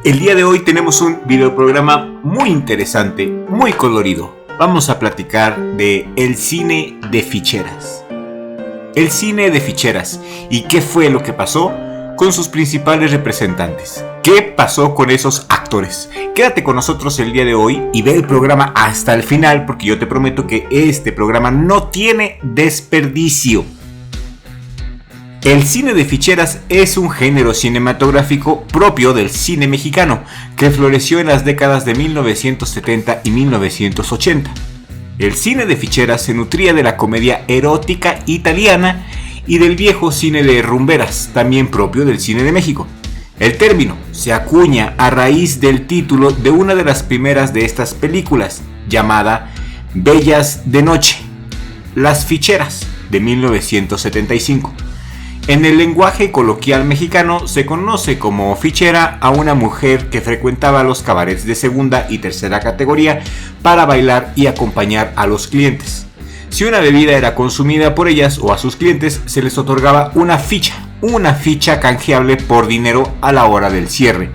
El día de hoy tenemos un videoprograma muy interesante, muy colorido. Vamos a platicar de el cine de ficheras. El cine de ficheras y qué fue lo que pasó con sus principales representantes. ¿Qué pasó con esos actores? Quédate con nosotros el día de hoy y ve el programa hasta el final, porque yo te prometo que este programa no tiene desperdicio. El cine de ficheras es un género cinematográfico propio del cine mexicano que floreció en las décadas de 1970 y 1980. El cine de ficheras se nutría de la comedia erótica italiana y del viejo cine de rumberas, también propio del cine de México. El término se acuña a raíz del título de una de las primeras de estas películas, llamada Bellas de Noche, Las Ficheras, de 1975. En el lenguaje coloquial mexicano se conoce como fichera a una mujer que frecuentaba los cabarets de segunda y tercera categoría para bailar y acompañar a los clientes. Si una bebida era consumida por ellas o a sus clientes, se les otorgaba una ficha canjeable por dinero a la hora del cierre.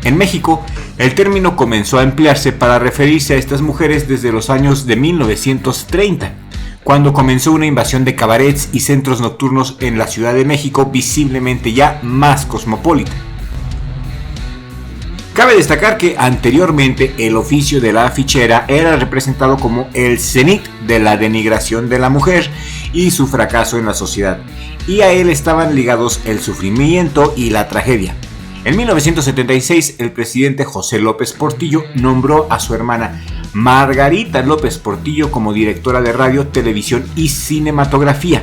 En México, el término comenzó a emplearse para referirse a estas mujeres desde los años de 1930. Cuando comenzó una invasión de cabarets y centros nocturnos en la Ciudad de México, visiblemente ya más cosmopolita. Cabe destacar que anteriormente el oficio de la fichera era representado como el cenit de la denigración de la mujer y su fracaso en la sociedad, y a él estaban ligados el sufrimiento y la tragedia. En 1976, el presidente José López Portillo nombró a su hermana Margarita López Portillo como directora de radio, televisión y cinematografía.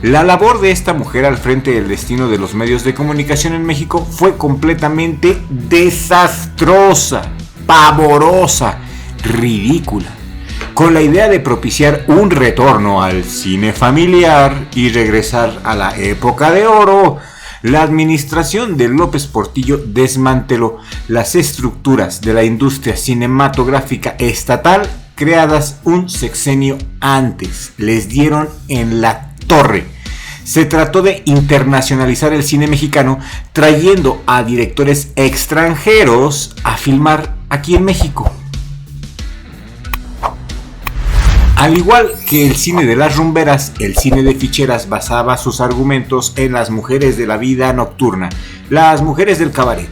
La labor de esta mujer al frente del destino de los medios de comunicación en México fue completamente desastrosa, pavorosa, ridícula, con la idea de propiciar un retorno al cine familiar y regresar a la época de oro. La administración de López Portillo desmanteló las estructuras de la industria cinematográfica estatal creadas un sexenio antes. Les dieron en la torre. Se trató de internacionalizar el cine mexicano trayendo a directores extranjeros a filmar aquí en México. Al igual que el cine de las rumberas, el cine de ficheras basaba sus argumentos en las mujeres de la vida nocturna, las mujeres del cabaret,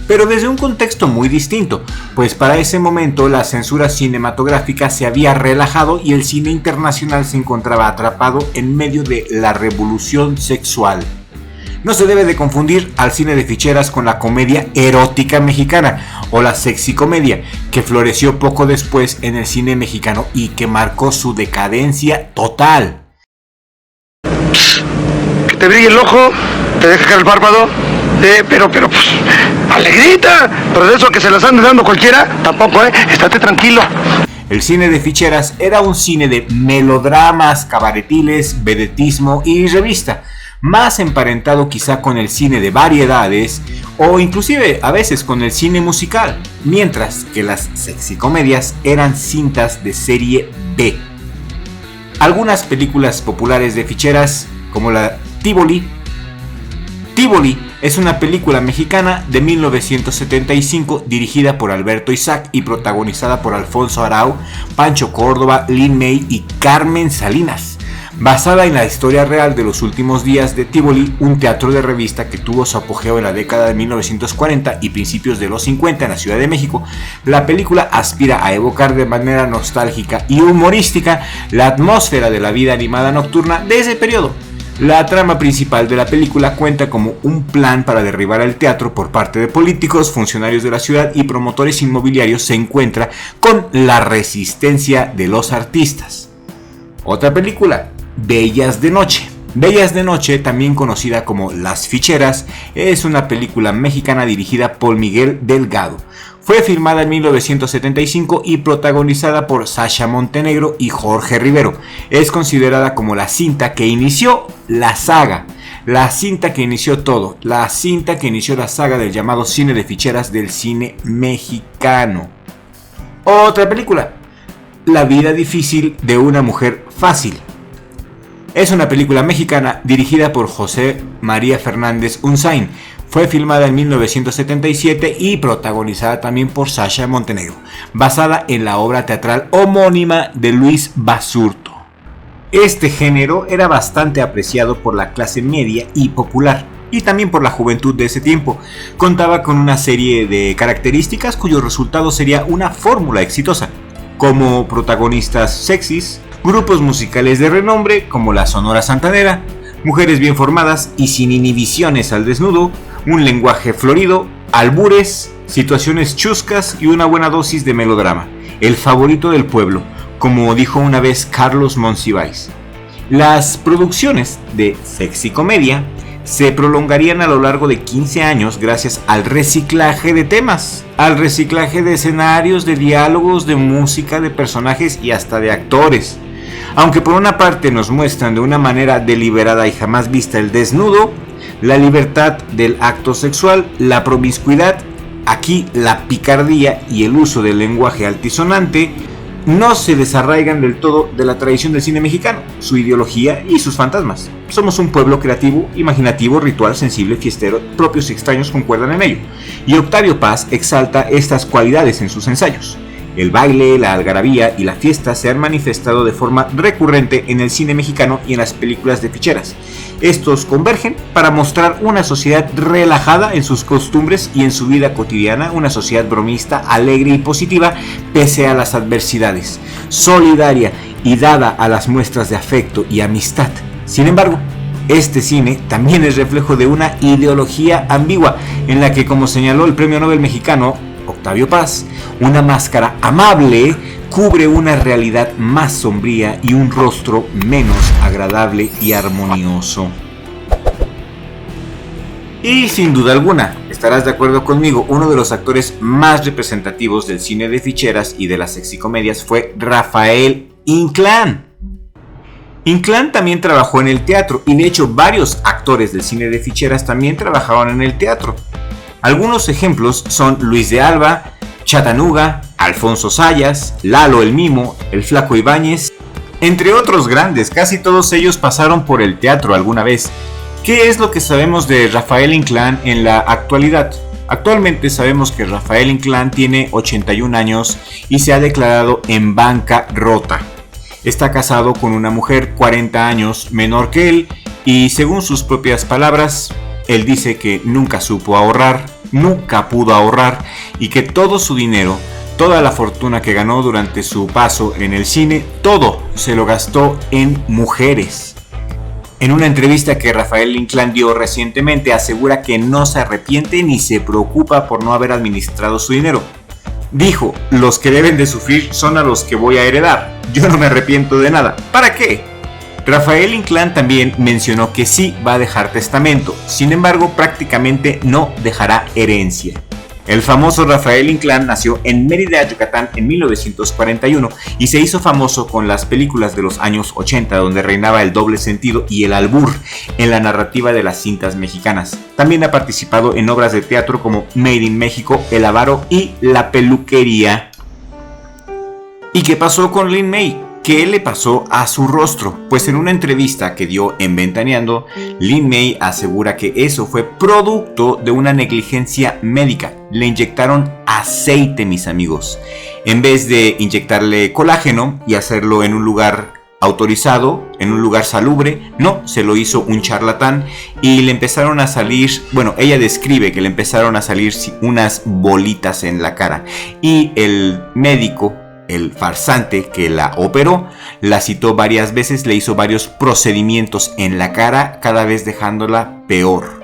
pero desde un contexto muy distinto, pues para ese momento la censura cinematográfica se había relajado y el cine internacional se encontraba atrapado en medio de la revolución sexual. No se debe de confundir al cine de ficheras con la comedia erótica mexicana o la sexicomedia, que floreció poco después en el cine mexicano y que marcó su decadencia total. Que te brille el ojo, te deje caer el párpado, pero pues, alegrita, pero de eso que se las ande dando cualquiera, tampoco, estate tranquilo. El cine de ficheras era un cine de melodramas, cabaretiles, vedetismo y revista, más emparentado quizá con el cine de variedades o inclusive a veces con el cine musical, mientras que las sexicomedias eran cintas de serie B. Algunas películas populares de ficheras, como la Tívoli. Tívoli es una película mexicana de 1975 dirigida por Alberto Isaac y protagonizada por Alfonso Arau, Pancho Córdoba, Lin May y Carmen Salinas. Basada en la historia real de los últimos días de Tívoli, un teatro de revista que tuvo su apogeo en la década de 1940 y principios de los 50 en la Ciudad de México, la película aspira a evocar de manera nostálgica y humorística la atmósfera de la vida animada nocturna de ese periodo. La trama principal de la película cuenta como un plan para derribar el teatro por parte de políticos, funcionarios de la ciudad y promotores inmobiliarios se encuentra con la resistencia de los artistas. Otra película, Bellas de Noche. Bellas de Noche, también conocida como Las Ficheras, es una película mexicana dirigida por Miguel Delgado. Fue filmada en 1975 y protagonizada por Sasha Montenegro y Jorge Rivero. Es considerada como la cinta que inició la saga, la cinta que inició todo, la cinta que inició la saga del llamado cine de ficheras del cine mexicano. Otra película, La vida difícil de una mujer fácil. Es una película mexicana dirigida por José María Fernández Unzain. Fue filmada en 1977 y protagonizada también por Sasha Montenegro, basada en la obra teatral homónima de Luis Basurto. Este género era bastante apreciado por la clase media y popular, y también por la juventud de ese tiempo. Contaba con una serie de características cuyo resultado sería una fórmula exitosa, como protagonistas sexys, grupos musicales de renombre como la Sonora Santanera, mujeres bien formadas y sin inhibiciones al desnudo, un lenguaje florido, albures, situaciones chuscas y una buena dosis de melodrama. El favorito del pueblo, como dijo una vez Carlos Monsiváis. Las producciones de sexicomedia se prolongarían a lo largo de 15 años gracias al reciclaje de temas, al reciclaje de escenarios, de diálogos, de música, de personajes y hasta de actores. Aunque por una parte nos muestran de una manera deliberada y jamás vista el desnudo, la libertad del acto sexual, la promiscuidad, aquí la picardía y el uso del lenguaje altisonante no se desarraigan del todo de la tradición del cine mexicano, su ideología y sus fantasmas. Somos un pueblo creativo, imaginativo, ritual, sensible, fiestero, propios y extraños concuerdan en ello, y Octavio Paz exalta estas cualidades en sus ensayos. El baile, la algarabía y la fiesta se han manifestado de forma recurrente en el cine mexicano y en las películas de ficheras. Estos convergen para mostrar una sociedad relajada en sus costumbres y en su vida cotidiana, una sociedad bromista, alegre y positiva pese a las adversidades, solidaria y dada a las muestras de afecto y amistad. Sin embargo, este cine también es reflejo de una ideología ambigua en la que, como señaló el premio Nobel mexicano Octavio Paz, una máscara amable cubre una realidad más sombría y un rostro menos agradable y armonioso. Y sin duda alguna, estarás de acuerdo conmigo, uno de los actores más representativos del cine de ficheras y de las sexicomedias fue Rafael Inclán. Inclán también trabajó en el teatro y de hecho varios actores del cine de ficheras también trabajaron en el teatro. Algunos ejemplos son Luis de Alba, Chatanuga, Alfonso Sayas, Lalo el Mimo, el Flaco Ibáñez, entre otros grandes. Casi todos ellos pasaron por el teatro alguna vez. ¿Qué es lo que sabemos de Rafael Inclán en la actualidad? Actualmente sabemos que Rafael Inclán tiene 81 años y se ha declarado en bancarrota. Está casado con una mujer 40 años menor que él y, según sus propias palabras, él dice que nunca supo ahorrar, nunca pudo ahorrar y que todo su dinero, toda la fortuna que ganó durante su paso en el cine, todo se lo gastó en mujeres. En una entrevista que Rafael Inclán dio recientemente, asegura que no se arrepiente ni se preocupa por no haber administrado su dinero. Dijo: los que deben de sufrir son a los que voy a heredar. Yo no me arrepiento de nada. ¿Para qué? Rafael Inclán también mencionó que sí va a dejar testamento, sin embargo prácticamente no dejará herencia. El famoso Rafael Inclán nació en Mérida, Yucatán en 1941 y se hizo famoso con las películas de los años 80 donde reinaba el doble sentido y el albur en la narrativa de las cintas mexicanas. También ha participado en obras de teatro como Made in México, El Avaro y La Peluquería. ¿Y qué pasó con Lin May? ¿Qué le pasó a su rostro? Pues en una entrevista que dio en Ventaneando, Lin May asegura que eso fue producto de una negligencia médica. Le inyectaron aceite, mis amigos. En vez de inyectarle colágeno y hacerlo en un lugar autorizado, en un lugar salubre, no, se lo hizo un charlatán y le empezaron a salir, bueno, ella describe que le empezaron a salir unas bolitas en la cara y el médico, el farsante que la operó, la citó varias veces, le hizo varios procedimientos en la cara, cada vez dejándola peor.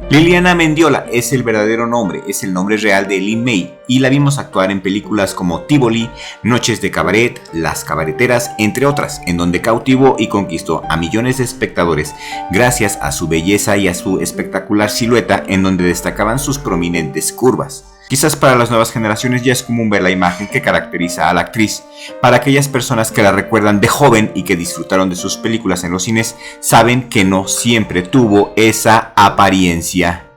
Liliana Mendiola es el verdadero nombre, es el nombre real de Lin May y la vimos actuar en películas como Tívoli, Noches de Cabaret, Las Cabareteras, entre otras, en donde cautivó y conquistó a millones de espectadores gracias a su belleza y a su espectacular silueta en donde destacaban sus prominentes curvas. Quizás para las nuevas generaciones ya es común ver la imagen que caracteriza a la actriz. Para aquellas personas que la recuerdan de joven y que disfrutaron de sus películas en los cines, saben que no siempre tuvo esa apariencia.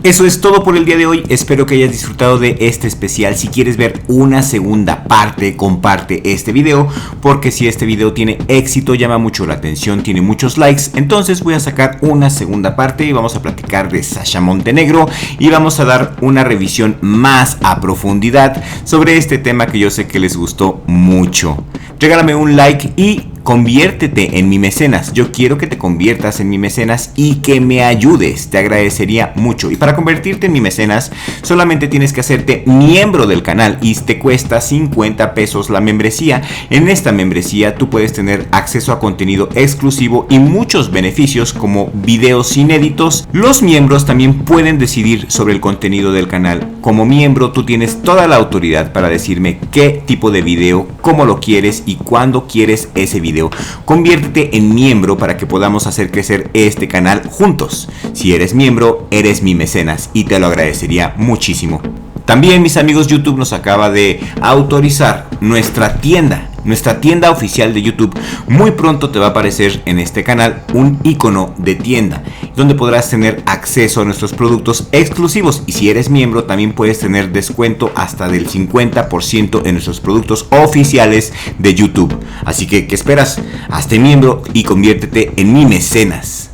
Eso es todo por el día de hoy, espero que hayas disfrutado de este especial. Si quieres ver una segunda parte, comparte este video, porque si este video tiene éxito, llama mucho la atención, tiene muchos likes, entonces voy a sacar una segunda parte y vamos a platicar de Sasha Montenegro y vamos a dar una revisión más a profundidad sobre este tema que yo sé que les gustó mucho. Regálame un like y conviértete en mi mecenas. Yo quiero que te conviertas en mi mecenas y que me ayudes. Te agradecería mucho. Y para convertirte en mi mecenas, solamente tienes que hacerte miembro del canal y te cuesta 50 pesos la membresía. En esta membresía tú puedes tener acceso a contenido exclusivo y muchos beneficios como videos inéditos. Los miembros también pueden decidir sobre el contenido del canal. Como miembro tú tienes toda la autoridad para decirme qué tipo de video, cómo lo quieres y cuándo quieres ese video. Conviértete en miembro para que podamos hacer crecer este canal juntos. Si eres miembro, eres mi mecenas y te lo agradecería muchísimo. También, mis amigos, YouTube nos acaba de autorizar nuestra tienda oficial de YouTube. Muy pronto te va a aparecer en este canal un icono de tienda donde podrás tener acceso a nuestros productos exclusivos, y si eres miembro también puedes tener descuento hasta del 50% en nuestros productos oficiales de YouTube. Así que, ¿qué esperas? Hazte miembro y conviértete en mi mecenas.